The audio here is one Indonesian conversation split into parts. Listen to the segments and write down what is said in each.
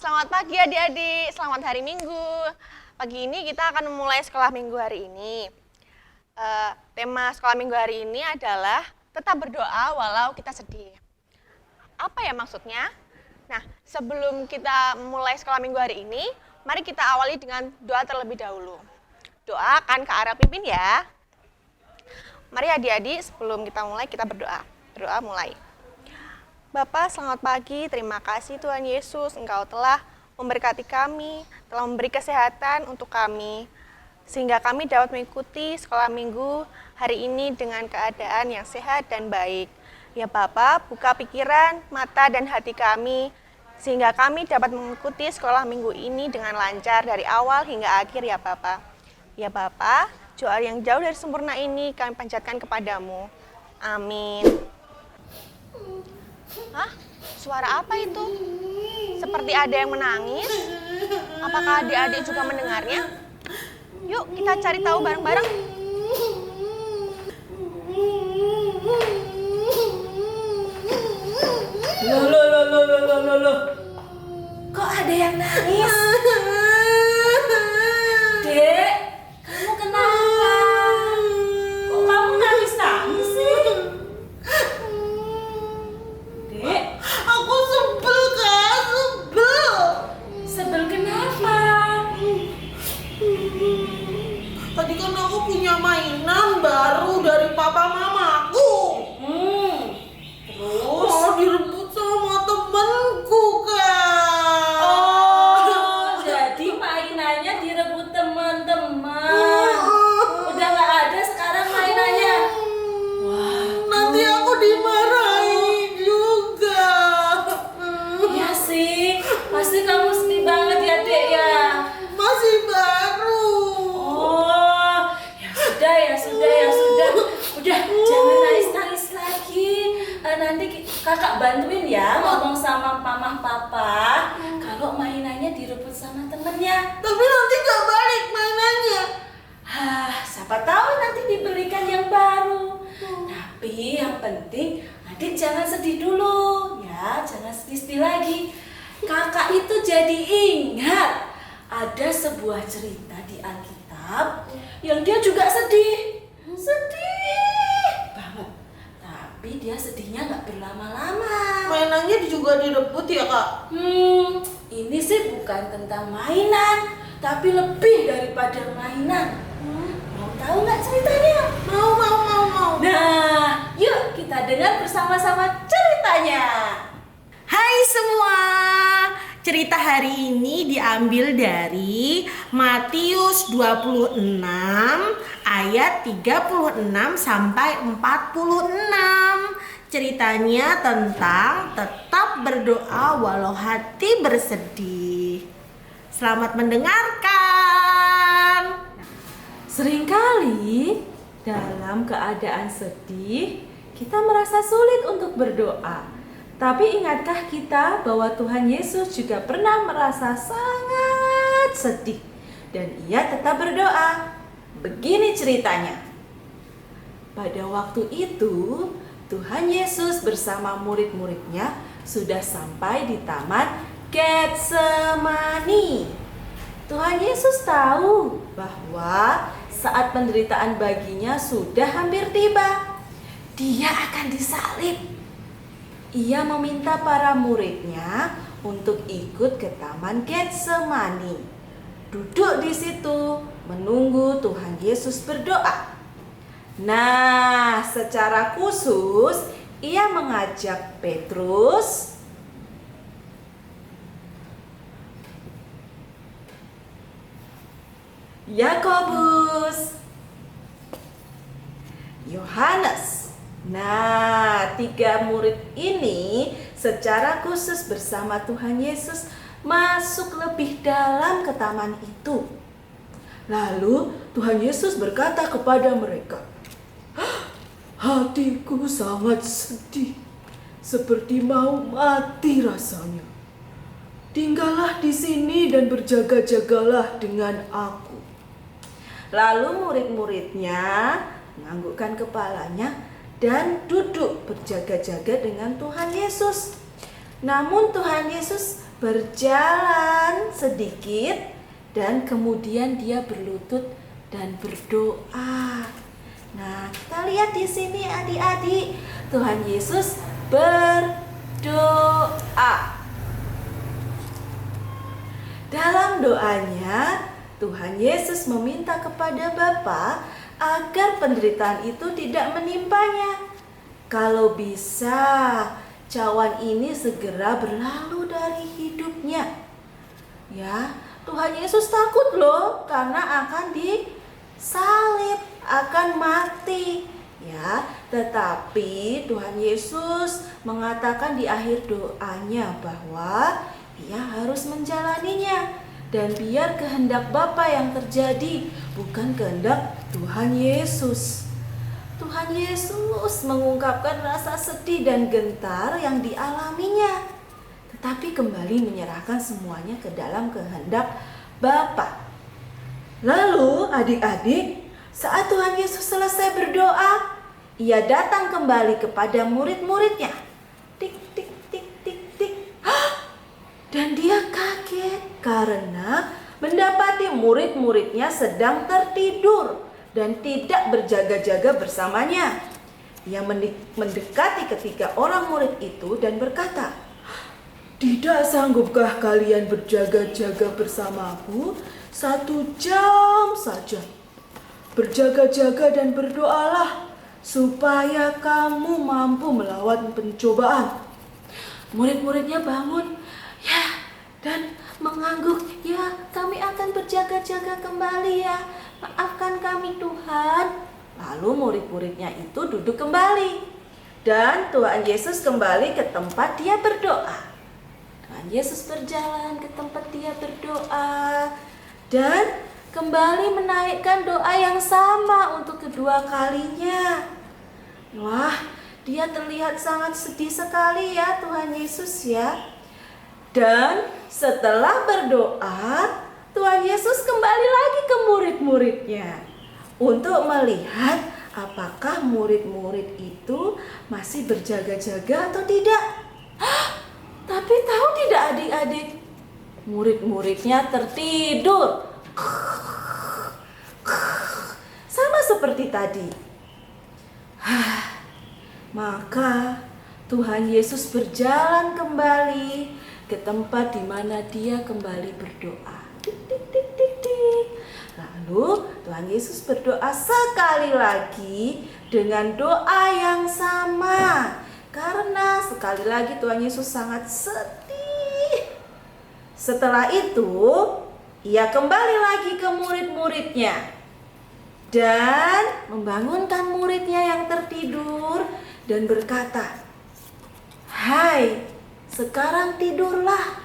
Selamat pagi adik-adik, selamat hari Minggu. Pagi ini kita akan memulai sekolah Minggu hari ini. Tema sekolah Minggu hari ini adalah tetap berdoa walau kita sedih. Apa ya maksudnya? Nah, sebelum kita mulai sekolah Minggu hari ini, mari kita awali dengan doa terlebih dahulu. Doa akan ke arah pimpin ya. Mari adik-adik, sebelum kita mulai, kita berdoa. Berdoa mulai. Bapak, selamat pagi. Terima kasih Tuhan Yesus, Engkau telah memberkati kami, telah memberi kesehatan untuk kami, sehingga kami dapat mengikuti sekolah minggu hari ini dengan keadaan yang sehat dan baik. Ya Bapak, buka pikiran, mata, dan hati kami, sehingga kami dapat mengikuti sekolah minggu ini dengan lancar dari awal hingga akhir ya Bapak. Ya Bapak, doa yang jauh dari sempurna ini kami panjatkan kepadamu. Amin. Hah? Suara apa itu? Seperti ada yang menangis. Apakah adik-adik juga mendengarnya? Yuk kita cari tahu bareng-bareng. Loh. Kok ada yang nangis? Dek, kamu kenapa? Kok kamu nangis-nangis sih? Dek, Aku sebel Kak, sebel. sebel kenapa? Tadi kan aku punya mainan baru dari papa mamaku. Terus? Mau direbut sama temanku Kak. Oh, jadi mainannya direbut teman-teman. Udah nggak ada sekarang mainannya. Wah, Nanti aku dimarahin juga. iya sih. Pasti kamu sedih banget ya, Dek ya. Masih baru. Oh, ya sudah. Udah, jangan nangis-nangis lagi. Nanti kakak bantuin ya ngomong sama mama papa kalau mainannya direbut sama temennya. Tapi nanti gak balik mainannya. Siapa tahu nanti dibelikan yang baru. Tapi yang penting adik jangan sedih dulu ya, jangan sedih-sedih lagi. Kakak itu jadi ingat ada sebuah cerita di Alkitab yang dia juga sedih banget. Tapi dia sedihnya nggak berlama-lama. Mainannya juga direbut ya Kak? Ini sih bukan tentang mainan, tapi lebih daripada mainan. Mau tahu nggak ceritanya? Mau. Nah, yuk kita dengar bersama-sama ceritanya. Hai semua, cerita hari ini diambil dari Matius 26 ayat 36 sampai 46. Ceritanya tentang tetap berdoa walau hati bersedih. Selamat mendengarkan. Seringkali dalam keadaan sedih, kita merasa sulit untuk berdoa. Tapi ingatkah kita bahwa Tuhan Yesus juga pernah merasa sangat sedih dan ia tetap berdoa? Begini ceritanya. Pada waktu itu, Tuhan Yesus bersama murid-muridnya sudah sampai di taman Getsemani. Tuhan Yesus tahu bahwa saat penderitaan baginya sudah hampir tiba. Dia akan disalib. Ia meminta para muridnya untuk ikut ke taman Getsemani. Duduk di situ menunggu Tuhan Yesus berdoa. Nah, secara khusus ia mengajak Petrus, Yakobus, Yohanes. Nah, 3 murid ini secara khusus bersama Tuhan Yesus masuk lebih dalam ke taman itu. Lalu Tuhan Yesus berkata kepada mereka, "Hatiku sangat sedih, seperti mau mati rasanya. Tinggallah di sini dan berjaga-jagalah dengan aku." Lalu murid-muridnya menganggukkan kepalanya dan duduk berjaga-jaga dengan Tuhan Yesus. Namun Tuhan Yesus berjalan sedikit, dan kemudian dia berlutut dan berdoa. Nah, kita lihat di sini adik-adik, Tuhan Yesus berdoa. Dalam doanya, Tuhan Yesus meminta kepada Bapa agar penderitaan itu tidak menimpanya. Kalau bisa, cawan ini segera berlalu dari hidupnya. Ya, Tuhan Yesus takut loh karena akan disalib, akan mati. Ya, tetapi Tuhan Yesus mengatakan di akhir doanya bahwa ia harus menjalaninya, dan biar kehendak Bapa yang terjadi, bukan kehendak Tuhan Yesus. Tuhan Yesus mengungkapkan rasa sedih dan gentar yang dialaminya, tetapi kembali menyerahkan semuanya ke dalam kehendak Bapa. Lalu adik-adik, saat Tuhan Yesus selesai berdoa, ia datang kembali kepada murid-muridnya. Tik, tik, tik, tik, tik. Dan dia kaget karena mendapati murid-muridnya sedang tertidur dan tidak berjaga-jaga bersamanya. Ia mendekati ketiga orang murid itu dan berkata, "Tidak sanggupkah kalian berjaga-jaga bersamaku 1 jam saja? Berjaga-jaga dan berdoalah supaya kamu mampu melawan pencobaan." Murid-muridnya bangun, dan mengangguk, "Ya, kami akan berjaga-jaga kembali ya. Maafkan kami Tuhan." Lalu murid-muridnya itu duduk kembali, dan Tuhan Yesus kembali ke tempat dia berdoa. Tuhan Yesus berjalan ke tempat dia berdoa dan kembali menaikkan doa yang sama untuk kedua kalinya. Wah, dia terlihat sangat sedih sekali ya Tuhan Yesus ya. Dan setelah berdoa, Tuhan Yesus kembali lagi ke murid-muridnya untuk melihat apakah murid-murid itu masih berjaga-jaga atau tidak. Tapi tahu tidak adik-adik, murid-muridnya tertidur. Sama seperti tadi. Maka Tuhan Yesus berjalan kembali ke tempat di mana dia kembali berdoa. Tik, tik, tik, tik, tik. Lalu Tuhan Yesus berdoa sekali lagi dengan doa yang sama. Karena sekali lagi Tuhan Yesus sangat sedih. Setelah itu, ia kembali lagi ke murid-muridnya dan membangunkan muridnya yang tertidur dan berkata, "Hai, sekarang tidurlah,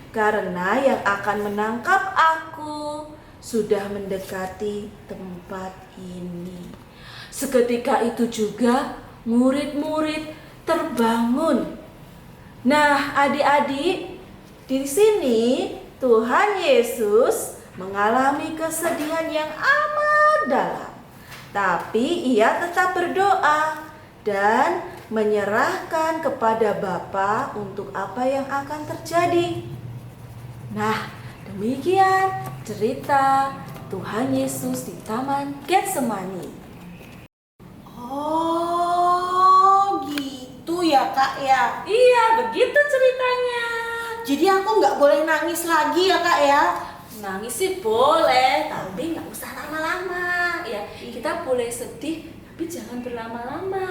karena yang akan menangkap aku sudah mendekati tempat ini." Seketika itu juga murid-murid terbangun. Nah, adik-adik, di sini Tuhan Yesus mengalami kesedihan yang amat dalam, tapi ia tetap berdoa dan menyerahkan kepada Bapa untuk apa yang akan terjadi. Nah, demikian cerita Tuhan Yesus di Taman Getsemani. Oh, gitu ya Kak ya. Iya, begitu ceritanya. Jadi aku nggak boleh nangis lagi ya Kak ya. Nangis sih boleh, tapi nggak usah lama-lama. Ya, kita boleh sedih, tapi jangan berlama-lama.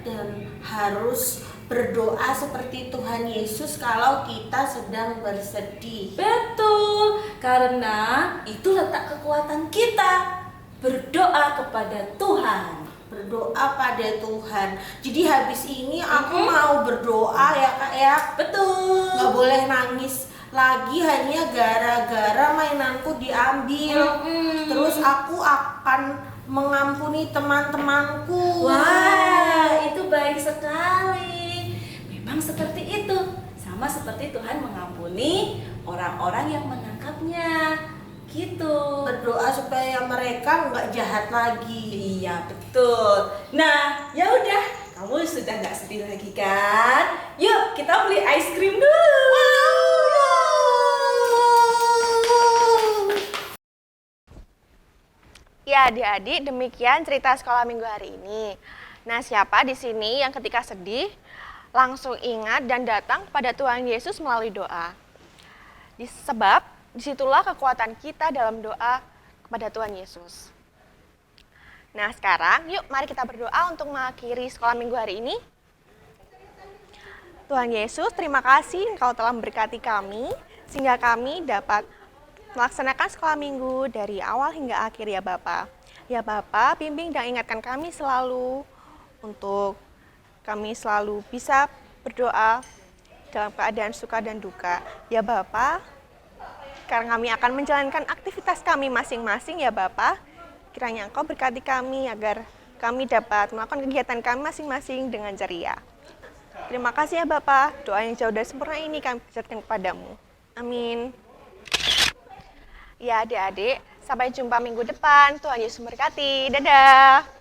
Dan harus berdoa seperti Tuhan Yesus kalau kita sedang bersedih. Betul, karena itu letak kekuatan kita berdoa kepada Tuhan. Berdoa pada Tuhan. Jadi habis ini aku mau berdoa ya Kak ya. Betul. Nggak boleh nangis lagi hanya gara-gara mainanku diambil. Terus aku akan mengampuni teman-temanku. Wah, itu baik sekali. Memang seperti itu. Sama seperti Tuhan mengampuni orang-orang yang menangkapnya. Gitu. Berdoa supaya mereka nggak jahat lagi. Iya, betul. Nah, ya udah, kamu sudah nggak sedih lagi kan? Yuk, kita beli es krim dulu. Wow, Ya, adik-adik, demikian cerita sekolah minggu hari ini. Nah, siapa di sini yang ketika sedih langsung ingat dan datang kepada Tuhan Yesus melalui doa? Sebab disitulah kekuatan kita dalam doa kepada Tuhan Yesus. Nah, sekarang yuk mari kita berdoa untuk mengakhiri sekolah minggu hari ini. Tuhan Yesus, terima kasih Engkau telah memberkati kami sehingga kami dapat melaksanakan sekolah minggu dari awal hingga akhir ya Bapa. Ya Bapa, bimbing dan ingatkan kami selalu untuk kami selalu bisa berdoa dalam keadaan suka dan duka. Ya Bapa, karena kami akan menjalankan aktivitas kami masing-masing ya Bapa, kiranya Engkau berkati kami agar kami dapat melakukan kegiatan kami masing-masing dengan ceria. Terima kasih ya Bapa, doa yang jauh dari sempurna ini kami panjatkan kepadamu. Amin. Ya adik-adik, sampai jumpa minggu depan. Tuhan Yesus memberkati. Dadah.